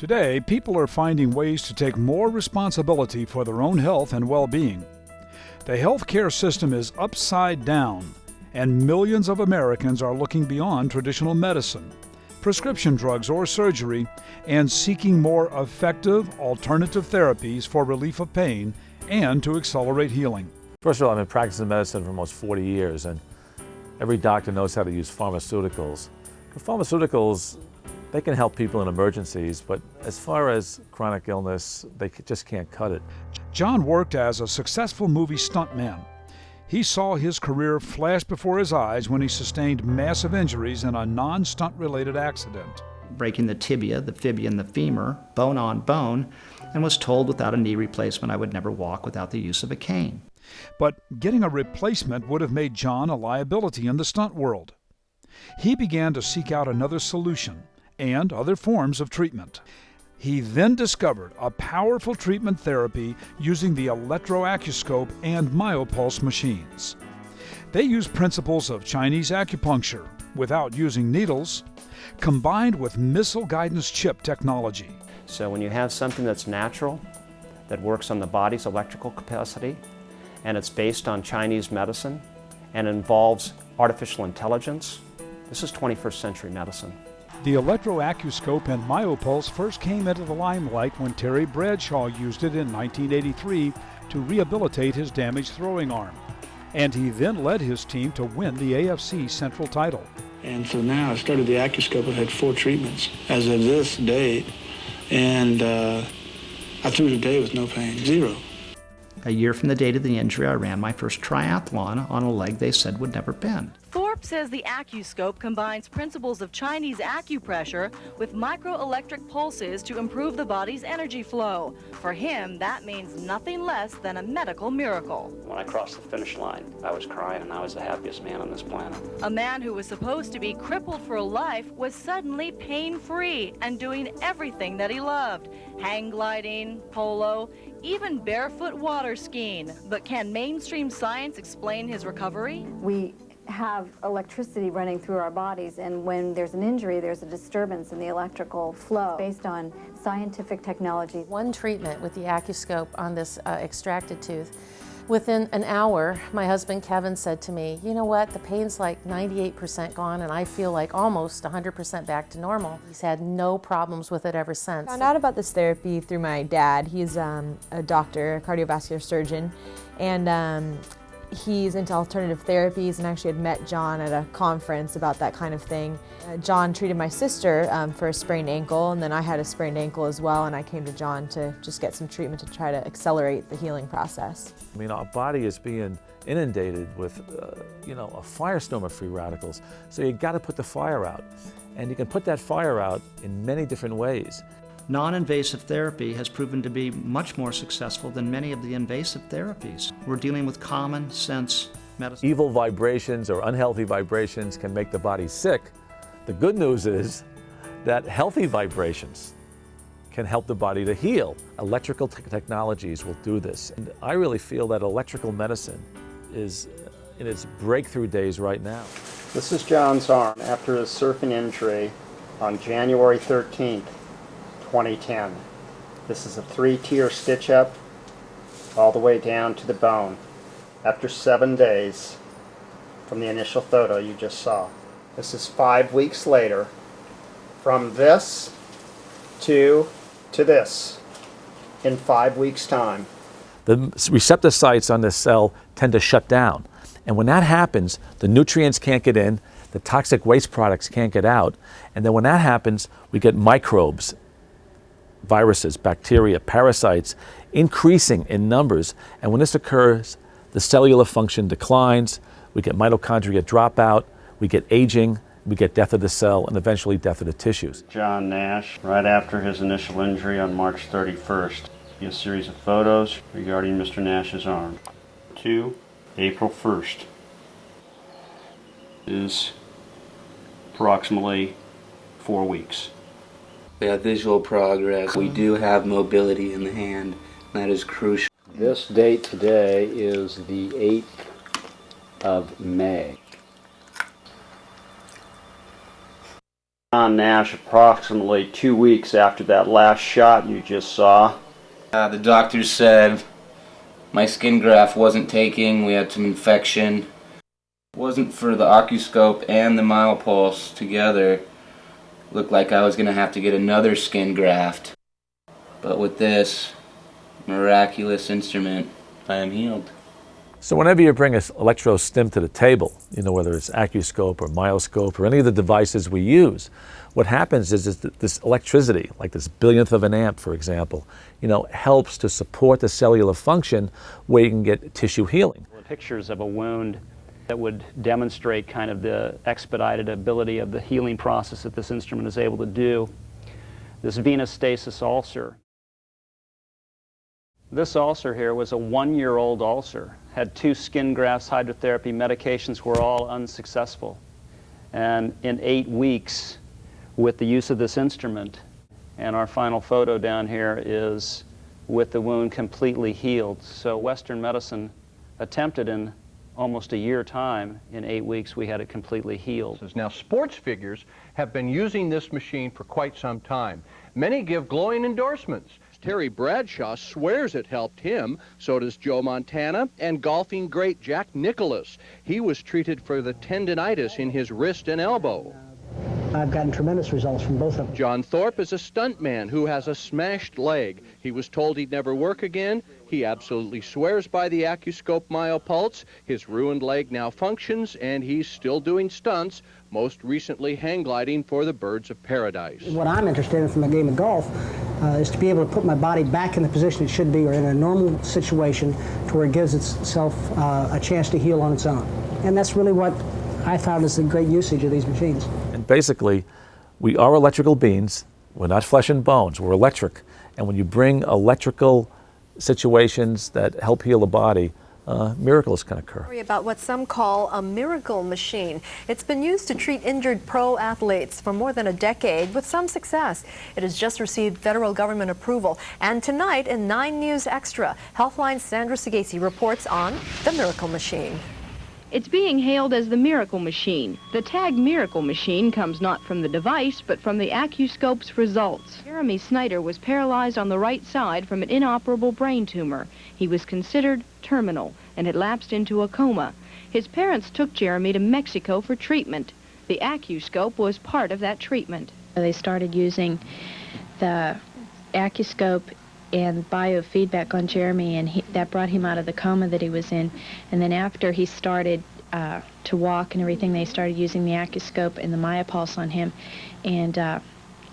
Today, people are finding ways to take more responsibility for their own health and well-being. The healthcare system is upside down, and millions of Americans are looking beyond traditional medicine, prescription drugs or surgery, and seeking more effective alternative therapies for relief of pain and to accelerate healing. First of all, I've been practicing medicine for almost 40 years, and every doctor knows how to use pharmaceuticals. Pharmaceuticals, they can help people in emergencies, but as far as chronic illness, they just can't cut it. John worked as a successful movie stuntman. He saw his career flash before his eyes when he sustained massive injuries in a non-stunt related accident. Breaking the tibia, the fibula, and the femur, bone on bone, and was told without a knee replacement I would never walk without the use of a cane. But getting a replacement would have made John a liability in the stunt world. He began to seek out another solution and other forms of treatment. He then discovered a powerful treatment therapy using the Electro-Acuscope and Myopulse machines. They use principles of Chinese acupuncture without using needles, combined with missile guidance chip technology. So when you have something that's natural, that works on the body's electrical capacity, and it's based on Chinese medicine, and involves artificial intelligence, this is 21st century medicine. The Electro-Acuscope and Myopulse first came into the limelight when Terry Bradshaw used it in 1983 to rehabilitate his damaged throwing arm. And he then led his team to win the AFC Central title. And so now I started the Acuscope. I've had 4 treatments as of this date, and I threw today with no pain, 0. A year from the date of the injury, I ran my first triathlon on a leg they said would never bend. Thorp says the Acuscope combines principles of Chinese acupressure with microelectric pulses to improve the body's energy flow. For him, that means nothing less than a medical miracle. When I crossed the finish line, I was crying and I was the happiest man on this planet. A man who was supposed to be crippled for life was suddenly pain-free and doing everything that he loved. Hang gliding, polo, even barefoot water skiing. But can mainstream science explain his recovery? We have electricity running through our bodies, and when there's an injury, there's a disturbance in the electrical flow based on scientific technology. One treatment with the Acuscope on this extracted tooth, within an hour, my husband Kevin said to me, you know what, the pain's like 98% gone and I feel like almost 100% back to normal. He's had no problems with it ever since. I found out about this therapy through my dad. He's a doctor, a cardiovascular surgeon, and he's into alternative therapies, and actually had met John at a conference about that kind of thing. John treated my sister for a sprained ankle, and then I had a sprained ankle as well, and I came to John to just get some treatment to try to accelerate the healing process. I mean, our body is being inundated with, a firestorm of free radicals. So you got to put the fire out. And you can put that fire out in many different ways. Non-invasive therapy has proven to be much more successful than many of the invasive therapies. We're dealing with common sense medicine. Evil vibrations or unhealthy vibrations can make the body sick. The good news is that healthy vibrations can help the body to heal. Electrical technologies will do this. And I really feel that electrical medicine is in its breakthrough days right now. This is John's arm after his surfing injury on January 13th. 2010. This is a 3-tier stitch up all the way down to the bone after 7 days from the initial photo you just saw. This is 5 weeks later, from this to this in 5 weeks time. The receptor sites on this cell tend to shut down, and when that happens, the nutrients can't get in, the toxic waste products can't get out, and then when that happens, we get microbes, viruses, bacteria, parasites increasing in numbers, and when this occurs, the cellular function declines, we get mitochondria dropout, we get aging, we get death of the cell, and eventually death of the tissues. John Nash, right after his initial injury on March 31st. A series of photos regarding Mr. Nash's arm. To April 1st is approximately 4 weeks. We have visual progress. We do have mobility in the hand. That is crucial. This date today is the 8th of May. John Nash approximately 2 weeks after that last shot you just saw. The doctor said my skin graft wasn't taking, we had some infection. It wasn't for the Acuscope and the Myopulse together. Looked like I was going to have to get another skin graft. But with this miraculous instrument, I am healed. So whenever you bring an electro-stim to the table, whether it's Acuscope or Myoscope or any of the devices we use, what happens is that this electricity, like this billionth of an amp, for example, helps to support the cellular function where you can get tissue healing. Pictures of a wound that would demonstrate kind of the expedited ability of the healing process that this instrument is able to do. This venous stasis ulcer. This ulcer here was a 1-year-old ulcer, had 2 skin grafts, hydrotherapy, medications were all unsuccessful. And in 8 weeks, with the use of this instrument, and our final photo down here is with the wound completely healed. So Western medicine attempted in almost a year time, in 8 weeks we had it completely healed. Now, sports figures have been using this machine for quite some time. Many give glowing endorsements. Terry Bradshaw swears it helped him, so does Joe Montana and golfing great Jack Nicklaus. He was treated for the tendinitis in his wrist and elbow. I've gotten tremendous results from both of them. John Thorp is a stuntman who has a smashed leg. He was told he'd never work again. He absolutely swears by the Acuscope Myopulse. His ruined leg now functions, and he's still doing stunts, most recently hang gliding for the Birds of Paradise. What I'm interested in from a game of golf is to be able to put my body back in the position it should be, or in a normal situation to where it gives itself a chance to heal on its own. And that's really what I found is the great usage of these machines. And basically, we are electrical beings. We're not flesh and bones. We're electric. And when you bring electrical situations that help heal the body, miracles can occur. About what some call a miracle machine. It's been used to treat injured pro athletes for more than a decade with some success. It has just received federal government approval. And tonight in 9 News Extra, Healthline's Sandra Sagasi reports on the miracle machine. It's being hailed as the miracle machine. The tag miracle machine comes not from the device, but from the Acuscope's results. Jeremy Snyder was paralyzed on the right side from an inoperable brain tumor. He was considered terminal and had lapsed into a coma. His parents took Jeremy to Mexico for treatment. The Acuscope was part of that treatment. They started using the Acuscope and biofeedback on Jeremy, and that brought him out of the coma that he was in. And then after he started to walk and everything, they started using the Acuscope and the Myopulse on him, and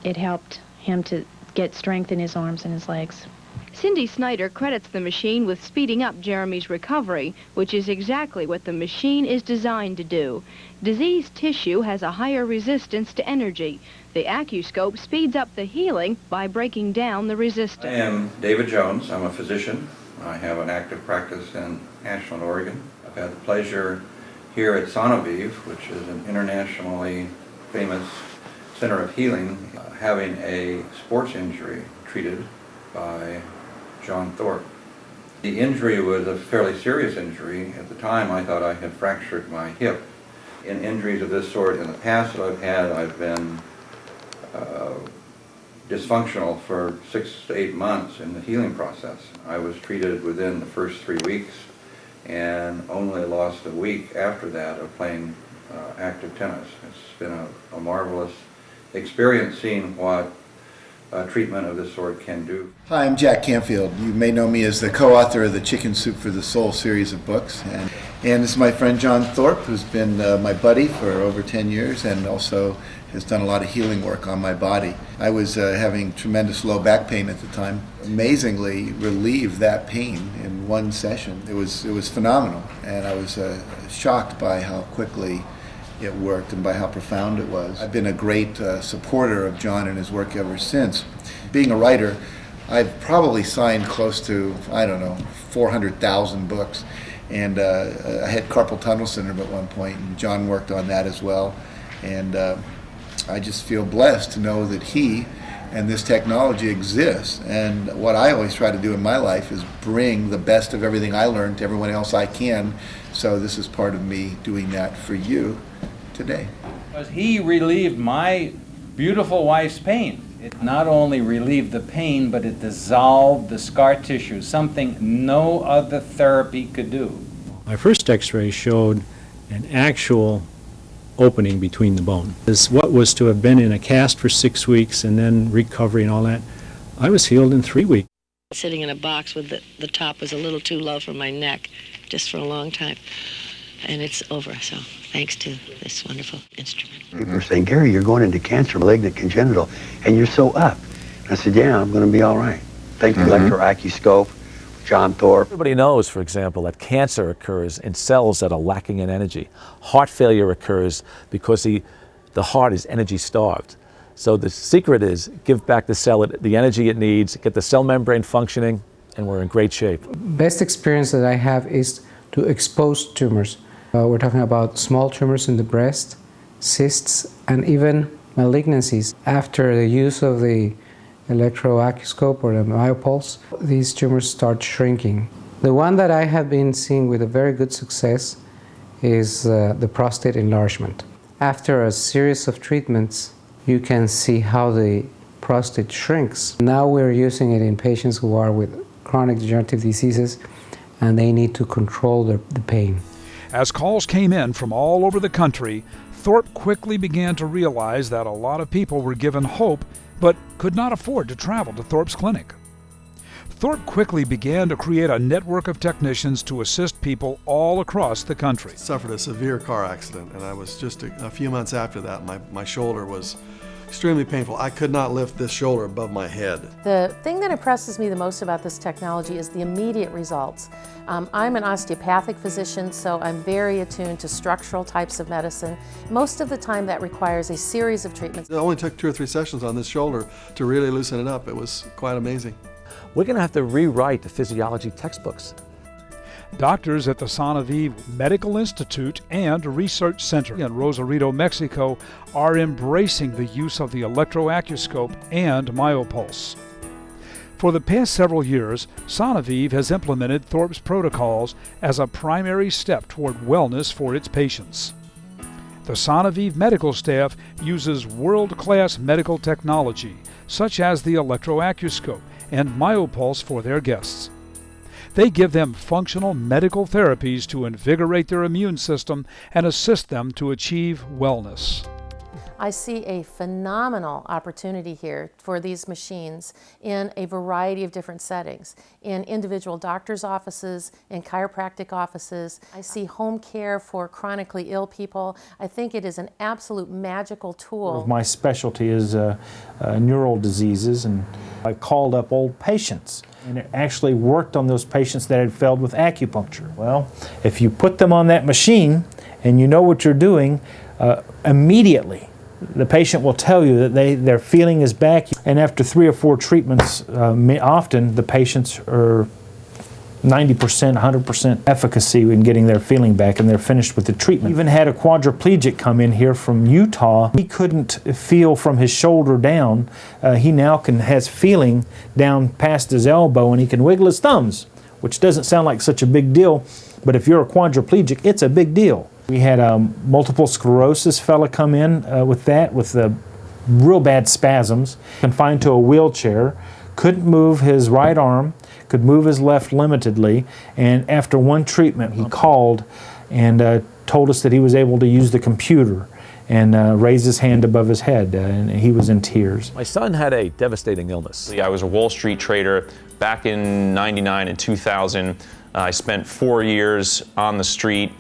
it helped him to get strength in his arms and his legs. Cindy Snyder credits the machine with speeding up Jeremy's recovery, which is exactly what the machine is designed to do. Diseased tissue has a higher resistance to energy. The Acuscope speeds up the healing by breaking down the resistance. I am David Jones. I'm a physician. I have an active practice in Ashland, Oregon. I've had the pleasure here at Sanoviv, which is an internationally famous center of healing, having a sports injury treated by John Thorp. The injury was a fairly serious injury. At the time, I thought I had fractured my hip. In injuries of this sort in the past that I've had, I've been dysfunctional for 6 to 8 months in the healing process. I was treated within the first 3 weeks and only lost a week after that of playing active tennis. It's been a marvelous experience seeing what treatment of this sort can do. Hi, I'm Jack Canfield. You may know me as the co-author of the Chicken Soup for the Soul series of books. And this is my friend John Thorp, who's been my buddy for over 10 years and also has done a lot of healing work on my body. I was having tremendous low back pain at the time. Amazingly relieved that pain in one session. It was phenomenal, and I was shocked by how quickly it worked and by how profound it was. I've been a great supporter of John and his work ever since. Being a writer, I've probably signed close to, 400,000 books. And I had carpal tunnel syndrome at one point, and John worked on that as well. And I just feel blessed to know that he and this technology exists. And what I always try to do in my life is bring the best of everything I learned to everyone else I can. So this is part of me doing that for you today. He relieved my beautiful wife's pain. It not only relieved the pain, but it dissolved the scar tissue, something no other therapy could do. My first x-ray showed an actual opening between the bone. As what was to have been in a cast for 6 weeks and then recovery and all that, I was healed in 3 weeks. Sitting in a box with the top was a little too low for my neck, just for a long time. And it's over, so thanks to this wonderful instrument. People are saying, Gary, you're going into cancer, malignant congenital, and you're so up. And I said, yeah, I'm going to be all right. Thank you, Electro-Acuscope, John Thorp. Everybody knows, for example, that cancer occurs in cells that are lacking in energy. Heart failure occurs because the heart is energy starved. So the secret is give back the cell the energy it needs, get the cell membrane functioning, and we're in great shape. Best experience that I have is to expose tumors. We're talking about small tumors in the breast, cysts, and even malignancies. After the use of the Electro-Acuscope or the Myopulse, these tumors start shrinking. The one that I have been seeing with a very good success is the prostate enlargement. After a series of treatments, you can see how the prostate shrinks. Now we're using it in patients who are with chronic degenerative diseases and they need to control the pain. As calls came in from all over the country, Thorp quickly began to realize that a lot of people were given hope but could not afford to travel to Thorp's clinic. Thorp quickly began to create a network of technicians to assist people all across the country. I suffered a severe car accident, and I was just a few months after that. My shoulder was extremely painful. I could not lift this shoulder above my head. The thing that impresses me the most about this technology is the immediate results. I'm an osteopathic physician, so I'm very attuned to structural types of medicine. Most of the time that requires a series of treatments. It only took 2 or 3 sessions on this shoulder to really loosen it up. It was quite amazing. We're going to have to rewrite the physiology textbooks. Doctors at the Sanoviv Medical Institute and Research Center in Rosarito, Mexico are embracing the use of the Electro-Acuscope and Myopulse. For the past several years, Sanoviv has implemented Thorp's protocols as a primary step toward wellness for its patients. The Sanoviv medical staff uses world-class medical technology, such as the Electro-Acuscope and Myopulse for their guests. They give them functional medical therapies to invigorate their immune system and assist them to achieve wellness. I see a phenomenal opportunity here for these machines in a variety of different settings, in individual doctors' offices, in chiropractic offices. I see home care for chronically ill people. I think it is an absolute magical tool. My specialty is neural diseases, and I called up old patients and it actually worked on those patients that had failed with acupuncture. Well, if you put them on that machine and you know what you're doing, immediately the patient will tell you that their feeling is back, and after 3 or 4 treatments, often the patients are 90%, 100% efficacy in getting their feeling back, and they're finished with the treatment. Even had a quadriplegic come in here from Utah. He couldn't feel from his shoulder down. He now has feeling down past his elbow, and he can wiggle his thumbs, which doesn't sound like such a big deal, but if you're a quadriplegic, it's a big deal. We had a multiple sclerosis fella come in with real bad spasms, confined to a wheelchair, couldn't move his right arm, could move his left limitedly, and after 1 treatment he called and told us that he was able to use the computer and raise his hand above his head, and he was in tears. My son had a devastating illness. I was a Wall Street trader back in '99 and 2000. I spent 4 years on the street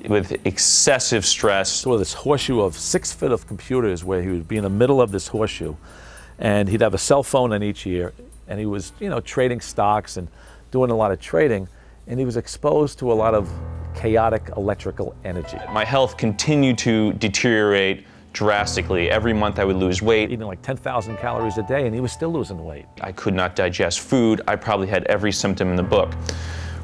with excessive stress. So this horseshoe of 6 feet of computers where he would be in the middle of this horseshoe, and he'd have a cell phone in each ear, and he was, trading stocks and doing a lot of trading, and he was exposed to a lot of chaotic electrical energy. My health continued to deteriorate drastically. Every month I would lose weight. Eating like 10,000 calories a day, and he was still losing weight. I could not digest food. I probably had every symptom in the book.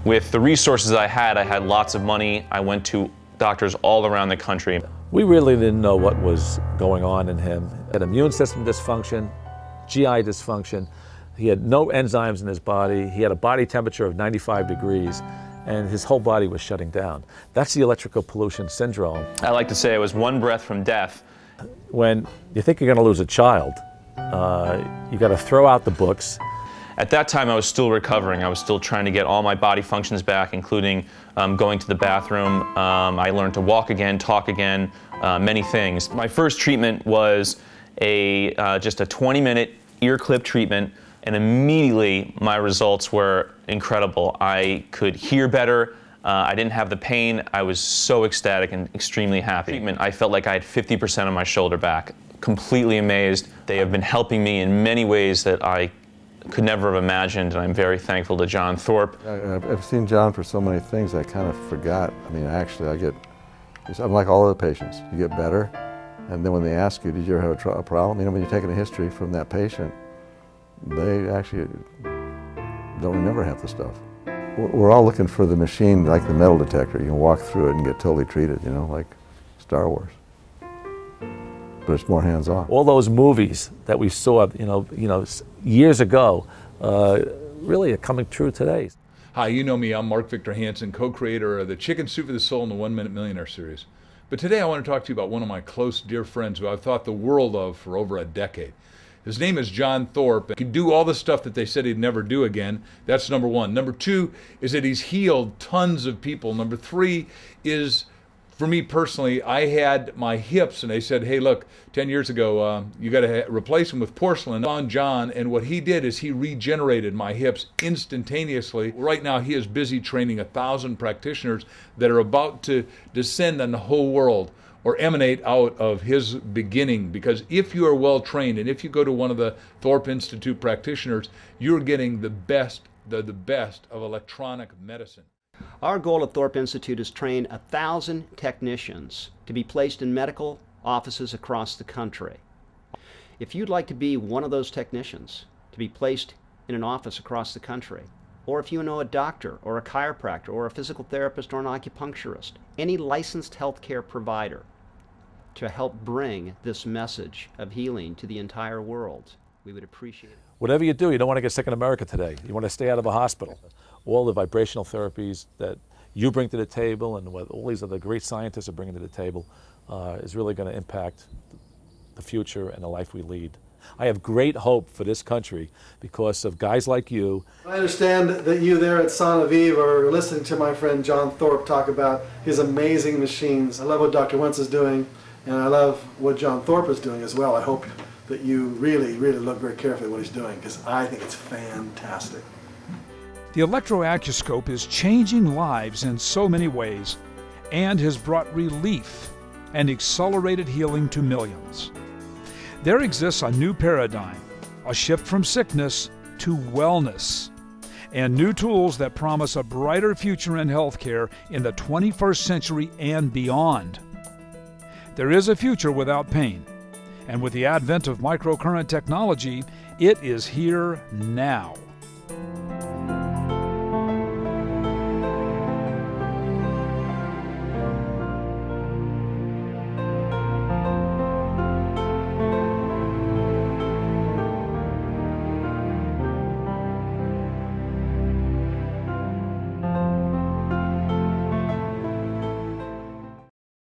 With the resources I had lots of money. I went to doctors all around the country. We really didn't know what was going on in him. He had immune system dysfunction, GI dysfunction. He had no enzymes in his body. He had a body temperature of 95 degrees, and his whole body was shutting down. That's the electrical pollution syndrome. I like to say I was 1 breath from death, When you think you're going to lose a child, you got to throw out the books. At that time, I was still recovering. I was still trying to get all my body functions back, including going to the bathroom. I learned to walk again, talk again, many things. My first treatment was just a 20-minute ear clip treatment, and immediately my results were incredible. I could hear better. I didn't have the pain. I was so ecstatic and extremely happy. I felt like I had 50% of my shoulder back. Completely amazed. They have been helping me in many ways that I could never have imagined, and I'm very thankful to John Thorp. I've seen John for so many things I kind of forgot. I mean, actually, I'm like all other patients. You get better, and then when they ask you, did you ever have a problem? You know, when you're taking a history from that patient, they actually don't remember half the stuff. We're all looking for the machine, like the metal detector. You can walk through it and get totally treated, you know, like Star Wars. But it's more hands-on. All those movies that we saw, years ago, really are coming true today. Hi, you know me. I'm Mark Victor Hansen, co-creator of the Chicken Soup for the Soul and the 1 Minute Millionaire series. But today I want to talk to you about one of my close, dear friends who I've thought the world of for over a decade. His name is John Thorp. He can do all the stuff that they said he'd never do again. That's number one. Number two is that he's healed tons of people. Number three is, for me personally, I had my hips and they said, hey, look, 10 years ago, you got to replace them with porcelain. On John, and what he did is he regenerated my hips instantaneously. Right now, he is busy training 1,000 practitioners that are about to descend on the whole world or emanate out of his beginning. Because if you are well trained and if you go to one of the Thorp Institute practitioners, you're getting the best of electronic medicine. Our goal at Thorp Institute is to train 1,000 technicians to be placed in medical offices across the country. If you'd like to be one of those technicians to be placed in an office across the country, or if you know a doctor or a chiropractor or a physical therapist or an acupuncturist, any licensed healthcare provider to help bring this message of healing to the entire world, we would appreciate it. Whatever you do, you don't want to get sick in America today. You want to stay out of a hospital. All the vibrational therapies that you bring to the table and what all these other great scientists are bringing to the table is really going to impact the future and the life we lead. I have great hope for this country because of guys like you. I understand that you there at Sanoviv are listening to my friend John Thorp talk about his amazing machines. I love what Dr. Wentz is doing, and I love what John Thorp is doing as well. I hope that you really, really look very carefully at what he's doing, because I think it's fantastic. The Electro-Acuscope is changing lives in so many ways and has brought relief and accelerated healing to millions. There exists a new paradigm, a shift from sickness to wellness, and new tools that promise a brighter future in healthcare in the 21st century and beyond. There is a future without pain, and with the advent of microcurrent technology, it is here now.